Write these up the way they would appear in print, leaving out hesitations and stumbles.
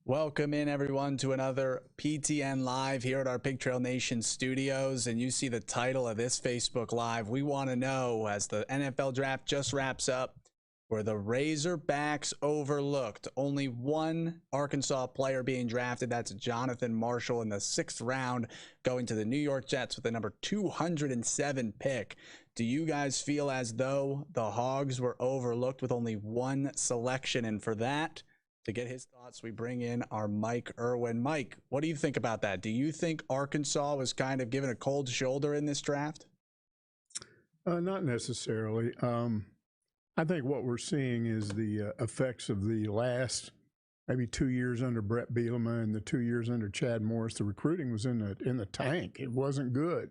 Welcome in, everyone, to another PTN Live here at our Pig Trail Nation studios. And you see the title of this Facebook Live. We want to know, as the NFL draft just wraps up, were the Razorbacks overlooked? Only one Arkansas player being drafted. That's Jonathan Marshall in the 6th round, going to the New York Jets with the number 207 pick. Do you guys feel as though the Hogs were overlooked with only one selection? And for that, to get his thoughts, we bring in our Mike Irwin. Mike, what do you think about that? Do you think Arkansas was kind of given a cold shoulder in this draft? Not necessarily. I think what we're seeing is the effects of the last maybe 2 years under Brett Bielema and the 2 years under Chad Morris. The recruiting was in the tank. It wasn't good.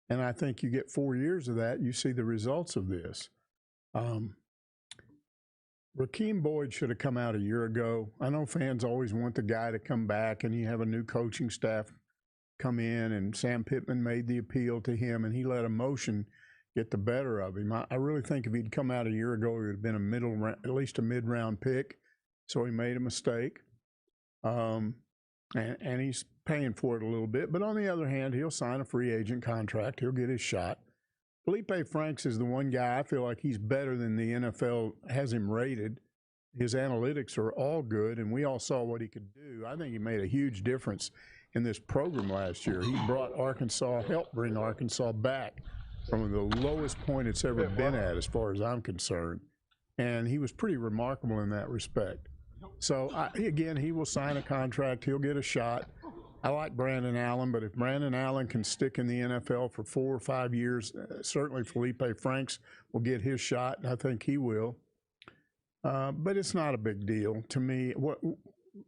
And I think you get 4 years of that, you see the results of this. Rakeem Boyd should have come out a year ago. I know fans always want the guy to come back, and you have a new coaching staff come in, and Sam Pittman made the appeal to him, and he let emotion get the better of him. I really think if he'd come out a year ago, he would have been at least a mid-round pick. So he made a mistake, and he's paying for it a little bit. But on the other hand, he'll sign a free agent contract. He'll get his shot. Felipe Franks is the one guy I feel like he's better than the NFL has him rated. His analytics are all good, and we all saw what he could do. I think he made a huge difference in this program last year. He brought Arkansas, helped bring Arkansas back from the lowest point it's ever been at, as far as I'm concerned. And he was pretty remarkable in that respect. So, again, he will sign a contract. He'll get a shot. I like Brandon Allen, but if Brandon Allen can stick in the NFL for 4 or 5 years, certainly Felipe Franks will get his shot, and I think he will. But it's not a big deal to me.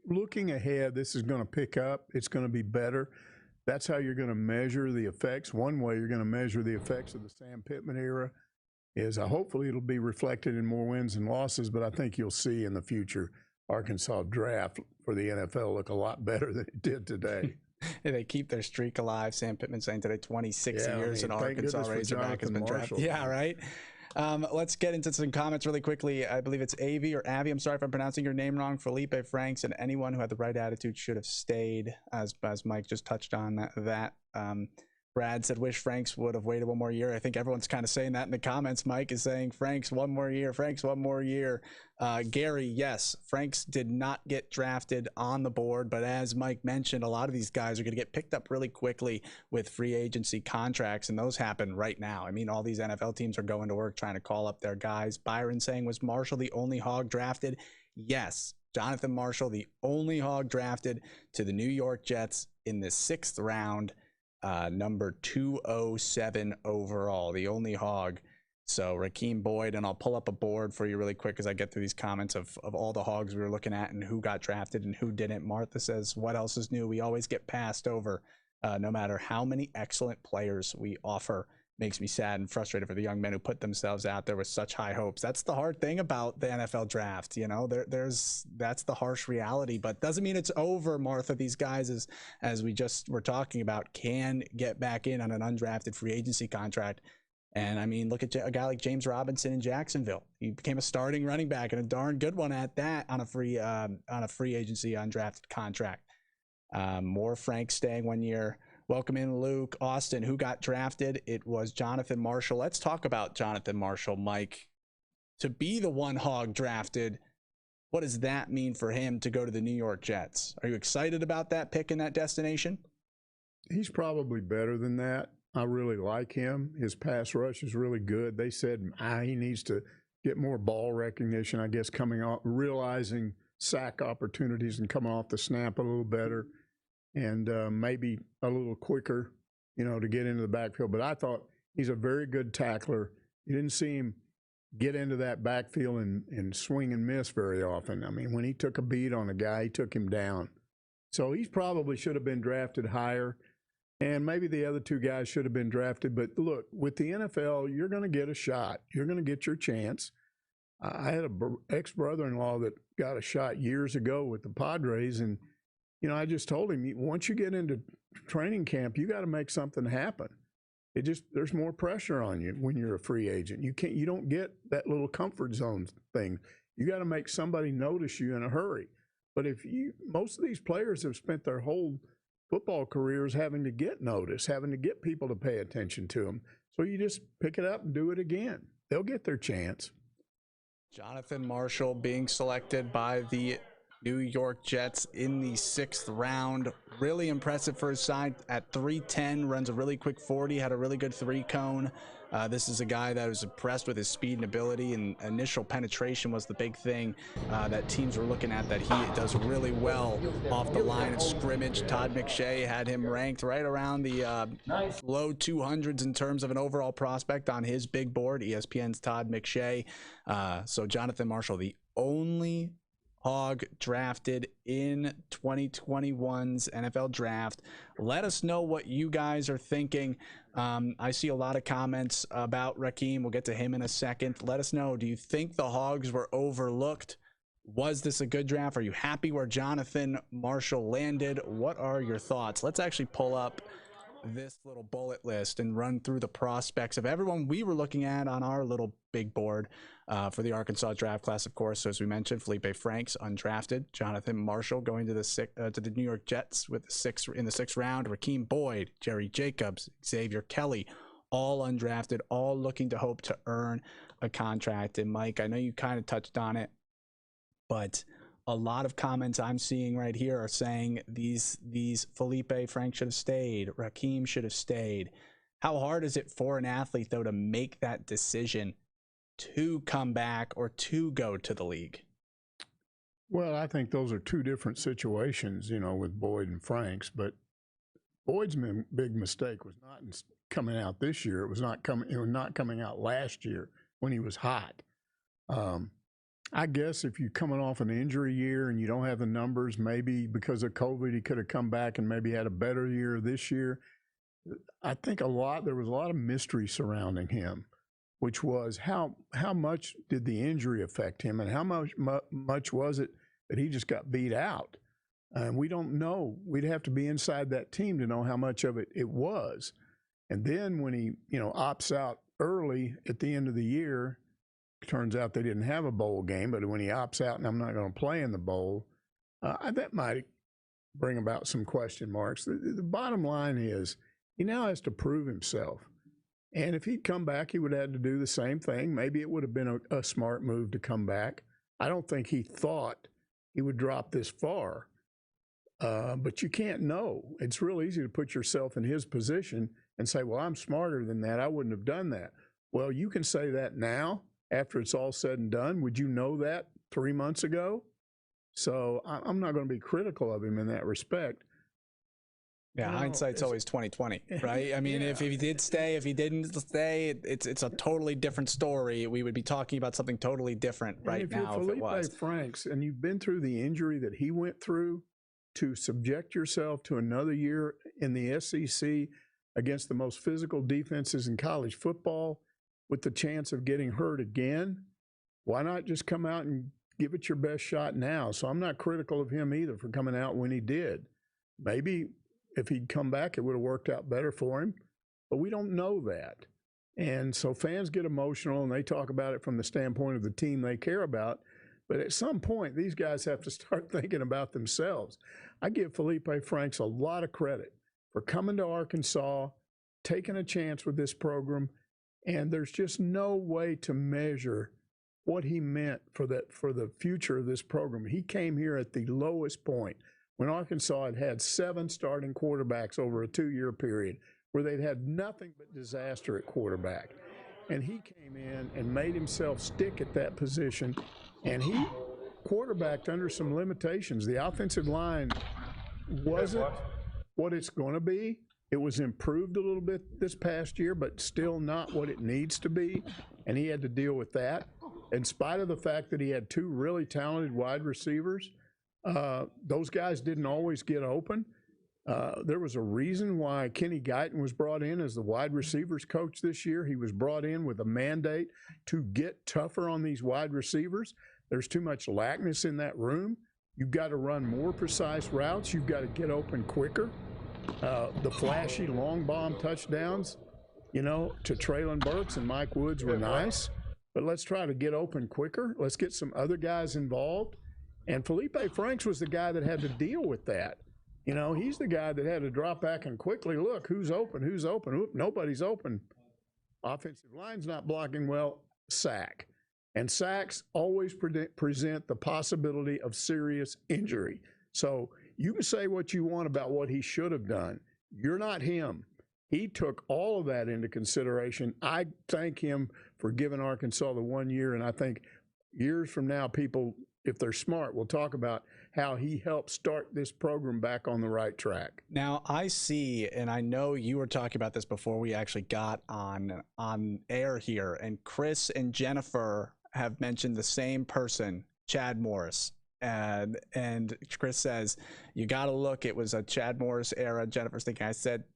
Looking ahead, this is going to pick up. It's going to be better. That's how you're going to measure the effects. One way you're going to measure the effects of the Sam Pittman era is hopefully it'll be reflected in more wins and losses, but I think you'll see in the future Arkansas draft for the NFL look a lot better than it did today. They keep their streak alive. Sam Pittman saying today 26 years in Arkansas Razorback has been drafted. Yeah, right. Let's get into some comments really quickly. I believe it's Avi or Avi. I'm sorry if I'm pronouncing your name wrong. Felipe Franks and anyone who had the right attitude should have stayed, as Mike just touched on that. Brad said, wish Franks would have waited one more year. I think everyone's kind of saying that in the comments. Mike is saying, Franks, one more year. Franks, one more year. Gary, yes, Franks did not get drafted on the board, but as Mike mentioned, a lot of these guys are going to get picked up really quickly with free agency contracts, and those happen right now. I mean, all these NFL teams are going to work trying to call up their guys. Byron saying, was Marshall the only Hog drafted? Yes, Jonathan Marshall, the only Hog drafted to the New York Jets in the 6th round. Number 207 overall, the only Hog. So Rakeem Boyd, and I'll pull up a board for you really quick as I get through these comments of all the Hogs we were looking at and who got drafted and who didn't. Martha says, what else is new? We always get passed over, no matter how many excellent players we offer. Makes me sad and frustrated for the young men who put themselves out there with such high hopes. That's the hard thing about the NFL draft. You know, that's the harsh reality, but doesn't mean it's over, Martha. These guys, as we just were talking about, can get back in on an undrafted free agency contract. And I mean, look at a guy like James Robinson in Jacksonville. He became a starting running back and a darn good one at that on a free agency undrafted contract. More Frank staying 1 year. Welcome in, Luke. Austin, who got drafted? It was Jonathan Marshall. Let's talk about Jonathan Marshall, Mike. To be the one Hog drafted, what does that mean for him to go to the New York Jets? Are you excited about that pick and that destination? He's probably better than that. I really like him. His pass rush is really good. They said he needs to get more ball recognition, I guess, coming off, realizing sack opportunities and coming off the snap a little better. And maybe a little quicker, to get into the backfield. But I thought he's a very good tackler. You didn't see him get into that backfield and swing and miss very often. I mean, when he took a beat on a guy, he took him down. So he probably should have been drafted higher. And maybe the other two guys should have been drafted. But look, with the NFL, you're going to get a shot. You're going to get your chance. I had an ex-brother-in-law that got a shot years ago with the Padres, and I just told him, once you get into training camp, you got to make something happen. There's more pressure on you when you're a free agent. You don't get that little comfort zone thing. You got to make somebody notice you in a hurry. But most of these players have spent their whole football careers having to get notice, having to get people to pay attention to them. So you just pick it up and do it again. They'll get their chance. Jonathan Marshall being selected by the New York Jets in the 6th round. Really impressive for his side at 3'10", runs a really quick 40, had a really good 3-cone. This is a guy that was impressed with his speed and ability, and initial penetration was the big thing that teams were looking at, that he does really well off the line of scrimmage. Todd McShay had him ranked right around the low 200s in terms of an overall prospect on his big board, ESPN's Todd McShay. So Jonathan Marshall, the only Hog drafted in 2021's NFL draft. Let us know what you guys are thinking. I see a lot of comments about Rakeem. We'll get to him in a second. Let us know. Do you think the Hogs were overlooked? Was this a good draft? Are you happy where Jonathan Marshall landed? What are your thoughts? Let's actually pull up this little bullet list and run through the prospects of everyone we were looking at on our little big board for the Arkansas draft class, of course. So as we mentioned, Felipe Franks, undrafted. Jonathan Marshall going to the New York Jets with in the 6th round. Rakeem Boyd, Jerry Jacobs, Xavier Kelly, all undrafted, all looking to hope to earn a contract. And Mike, I know you kind of touched on it, but a lot of comments I'm seeing right here are saying these Felipe Franks should have stayed, Rakeem should have stayed. How hard is it for an athlete, though, to make that decision to come back or to go to the league? Well, I think those are two different situations, with Boyd and Franks. But Boyd's big mistake was not coming out this year. It was not coming out last year when he was hot. I guess if you're coming off an injury year and you don't have the numbers, maybe because of COVID, he could have come back and maybe had a better year this year. I think there was a lot of mystery surrounding him, which was how much did the injury affect him, and how much was it that he just got beat out? And we don't know. We'd have to be inside that team to know how much of it was. And then when he, opts out early at the end of the year, turns out they didn't have a bowl game, but when he opts out and I'm not going to play in the bowl, that might bring about some question marks. The bottom line is he now has to prove himself. And if he'd come back, he would have had to do the same thing. Maybe it would have been a smart move to come back. I don't think he thought he would drop this far, but you can't know. It's real easy to put yourself in his position and say, well, I'm smarter than that. I wouldn't have done that. Well, you can say that now. After it's all said and done, would you know that 3 months ago? So I'm not going to be critical of him in that respect. Yeah, hindsight's always 20/20, right? I mean, if he did stay, if he didn't stay, it's a totally different story. We would be talking about something totally different right now if it was. Felipe Franks, and you've been through the injury that he went through, to subject yourself to another year in the SEC against the most physical defenses in college football, with the chance of getting hurt again, why not just come out and give it your best shot now? So I'm not critical of him either for coming out when he did. Maybe if he'd come back, it would have worked out better for him, but we don't know that. And so fans get emotional and they talk about it from the standpoint of the team they care about. But at some point, these guys have to start thinking about themselves. I give Felipe Franks a lot of credit for coming to Arkansas, taking a chance with this program. And there's just no way to measure what he meant for the future of this program. He came here at the lowest point when Arkansas had 7 starting quarterbacks over a 2-year period where they'd had nothing but disaster at quarterback. And he came in and made himself stick at that position, and he quarterbacked under some limitations. The offensive line wasn't what it's going to be. It was improved a little bit this past year, but still not what it needs to be, and he had to deal with that. In spite of the fact that he had 2 really talented wide receivers, those guys didn't always get open. There was a reason why Kenny Guyton was brought in as the wide receivers coach this year. He was brought in with a mandate to get tougher on these wide receivers. There's too much lackness in that room. You've got to run more precise routes. You've got to get open quicker. The flashy long bomb touchdowns, to Traylon Burks and Mike Woods were nice, but let's try to get open quicker. Let's get some other guys involved. And Felipe Franks was the guy that had to deal with that. You know, he's the guy that had to drop back and quickly look, who's open, who's open. Oop, nobody's open. Offensive line's not blocking well, sack. And sacks always present the possibility of serious injury. So you can say what you want about what he should have done. You're not him. He took all of that into consideration. I thank him for giving Arkansas the 1 year, and I think years from now, people, if they're smart, will talk about how he helped start this program back on the right track. Now, I see, and I know you were talking about this before we actually got on air here, and Chris and Jennifer have mentioned the same person, Chad Morris. And Chris says, you got to look, it was a Chad Morris era. Jennifer's thinking,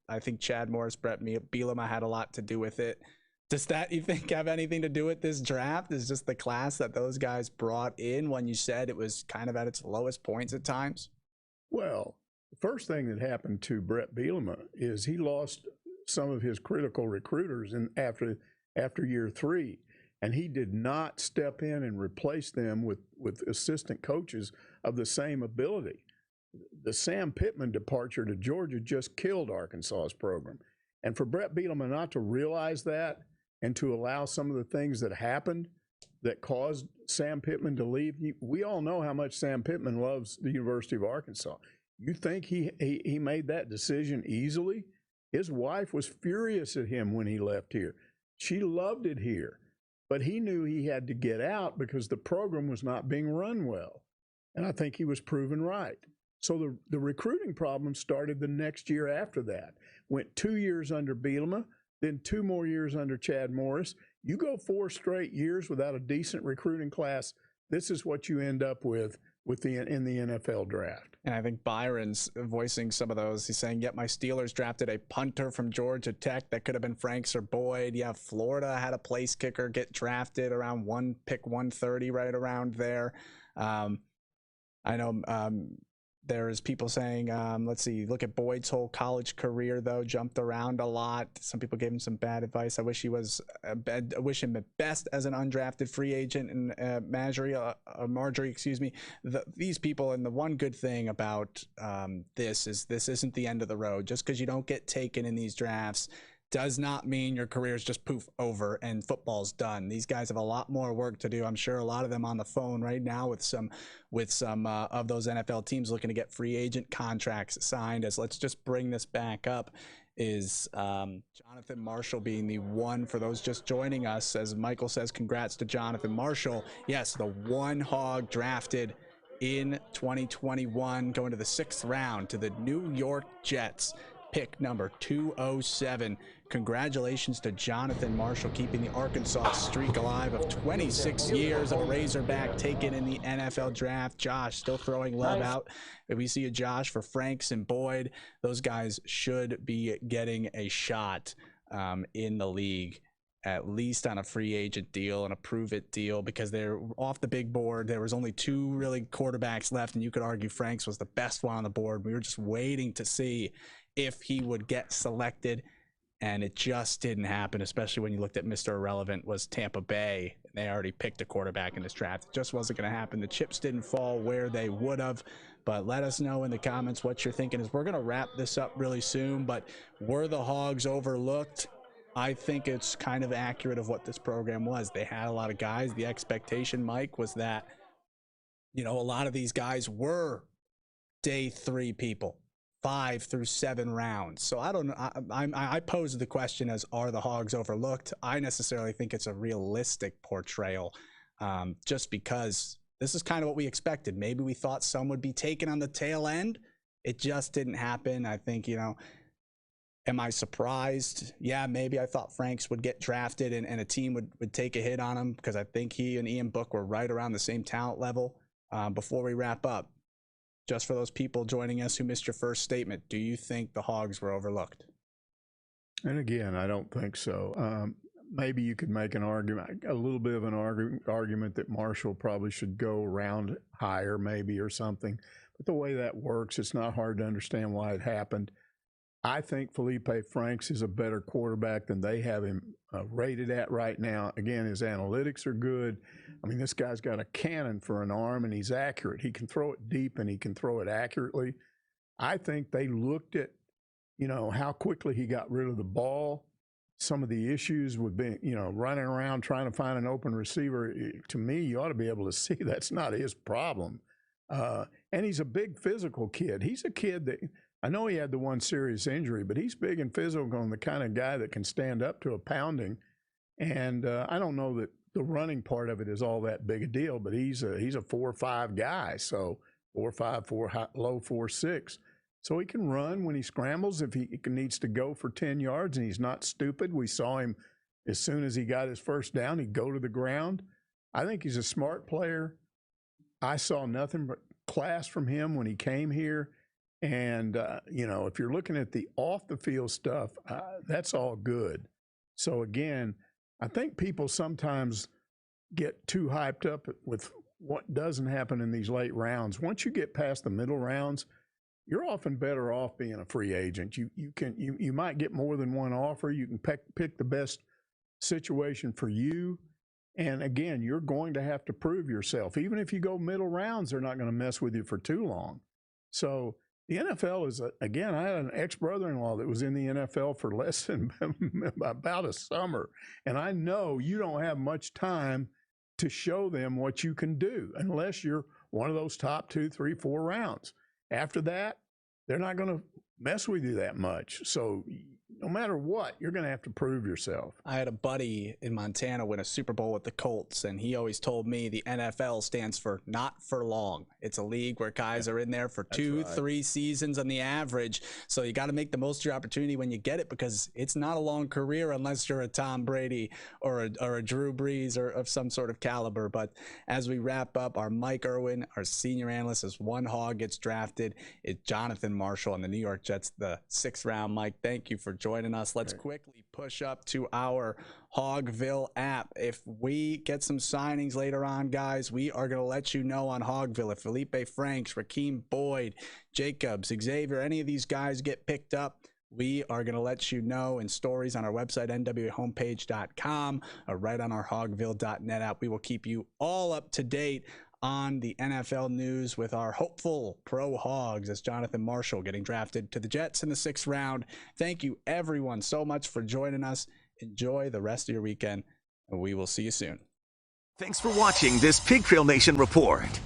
I think Chad Morris, Brett Bielema had a lot to do with it. Does that, you think, have anything to do with this draft? Is just the class that those guys brought in when you said it was kind of at its lowest points at times? Well, the first thing that happened to Brett Bielema is he lost some of his critical recruiters after year 3. And he did not step in and replace them with assistant coaches of the same ability. The Sam Pittman departure to Georgia just killed Arkansas's program. And for Brett Bielema not to realize that and to allow some of the things that happened that caused Sam Pittman to leave, we all know how much Sam Pittman loves the University of Arkansas. You think he made that decision easily? His wife was furious at him when he left here. She loved it here. But he knew he had to get out because the program was not being run well. And I think he was proven right. So the recruiting problem started the next year after that. Went 2 years under Bielema, then 2 more years under Chad Morris. You go 4 straight years without a decent recruiting class, this is what you end up with in the NFL draft. And I think Byron's voicing some of those. He's saying, yep, my Steelers drafted a punter from Georgia Tech that could have been Franks or Boyd. Yeah, Florida had a place kicker get drafted around pick 130, right around there. I know there's people saying, let's see, look at Boyd's whole college career, though, jumped around a lot. Some people gave him some bad advice. I wish him the best as an undrafted free agent. And Marjorie, excuse me, these people, and the one good thing about this isn't the end of the road. Just because you don't get taken in these drafts does not mean your career is just poof over and football's done. These guys have a lot more work to do. I'm sure a lot of them on the phone right now with some of those NFL teams looking to get free agent contracts signed. As let's just bring this back up, is Jonathan Marshall being the one for those just joining us. As Michael says, congrats to Jonathan Marshall. Yes, the one Hog drafted in 2021, going to the 6th round to the New York Jets. Pick number 207. Congratulations to Jonathan Marshall, keeping the Arkansas streak alive of 26 years of a Razorback taken in the NFL draft. Josh still throwing love out. If we see a Josh for Franks and Boyd, those guys should be getting a shot in the league, at least on a free agent deal and a prove-it deal, because they're off the big board. There was only 2 really quarterbacks left, and you could argue Franks was the best one on the board. We were just waiting to see if he would get selected, and it just didn't happen, especially when you looked at Mr. Irrelevant was Tampa Bay. They already picked a quarterback in this draft. It just wasn't going to happen. The chips didn't fall where they would have, but let us know in the comments what you're thinking. As we're going to wrap this up really soon, but were the Hogs overlooked? I think it's kind of accurate of what this program was. They had a lot of guys. The expectation, Mike, was that, a lot of these guys were day 3 people. 5 through 7 rounds. So I don't know. I pose the question as, are the Hogs overlooked? I necessarily think it's a realistic portrayal, just because this is kind of what we expected. Maybe we thought some would be taken on the tail end. It just didn't happen. I think, am I surprised? Yeah, maybe I thought Franks would get drafted and a team would take a hit on him, because I think he and Ian Book were right around the same talent level. Before we wrap up, just for those people joining us who missed your first statement, do you think the Hogs were overlooked? And again, I don't think so. Maybe you could make an argument, a little bit of an argument that Marshall probably should go around higher maybe or something. But the way that works, it's not hard to understand why it happened. I think Felipe Franks is a better quarterback than they have him rated at right now. Again, his analytics are good. I mean, this guy's got a cannon for an arm, and he's accurate. He can throw it deep, and he can throw it accurately. I think they looked at, you know, how quickly he got rid of the ball, some of the issues with being, you know, running around trying to find an open receiver. To me, you ought to be able to see that's not his problem. And he's a big physical kid. He's a kid that, I know he had the one serious injury, but he's big and physical and the kind of guy that can stand up to a pounding. And I don't know that the running part of it is all that big a deal, but he's a 4.5 guy. So 4.5, low 4.6. So he can run when he scrambles if he needs to go for 10 yards, and he's not stupid. We saw him as soon as he got his first down, he'd go to the ground. I think he's a smart player. I saw nothing but class from him when he came here. And, you know, if you're looking at the off-the-field stuff, that's all good. So, again, I think people sometimes get too hyped up with what doesn't happen in these late rounds. Once you get past the middle rounds, you're often better off being a free agent. You might get more than one offer. You can pick the best situation for you. And again, you're going to have to prove yourself. Even if you go middle rounds, they're not going to mess with you for too long. So the NFL is, again, I had an ex-brother-in-law that was in the NFL for less than about a summer. And I know you don't have much time to show them what you can do unless you're one of those top 2, 3, 4 rounds. After that, they're not going to mess with you that much. So no matter what, you're going to have to prove yourself. I had a buddy in Montana win a Super Bowl with the Colts, and he always told me the NFL stands for not for long. It's a league where guys are in there for 2, 3 seasons on the average. So you got to make the most of your opportunity when you get it, because it's not a long career unless you're a Tom Brady or a Drew Brees or of some sort of caliber. But as we wrap up, our Mike Irwin, our senior analyst, as one Hog gets drafted, it's Jonathan Marshall on the New York Jets, the 6th round. Mike, thank you for joining us. Let's quickly push up to our Hogville app. If we get some signings later on, guys, we are going to let you know on Hogville. If Felipe Franks, Rakeem Boyd, Jacobs, Xavier, any of these guys get picked up, we are going to let you know in stories on our website, nwahomepage.com, or right on our hogville.net app. We will keep you all up to date on the NFL news with our hopeful pro Hogs, as Jonathan Marshall getting drafted to the Jets in the 6th round. Thank you, everyone, so much for joining us. Enjoy the rest of your weekend, and we will see you soon. Thanks for watching this Pig Trail Nation report.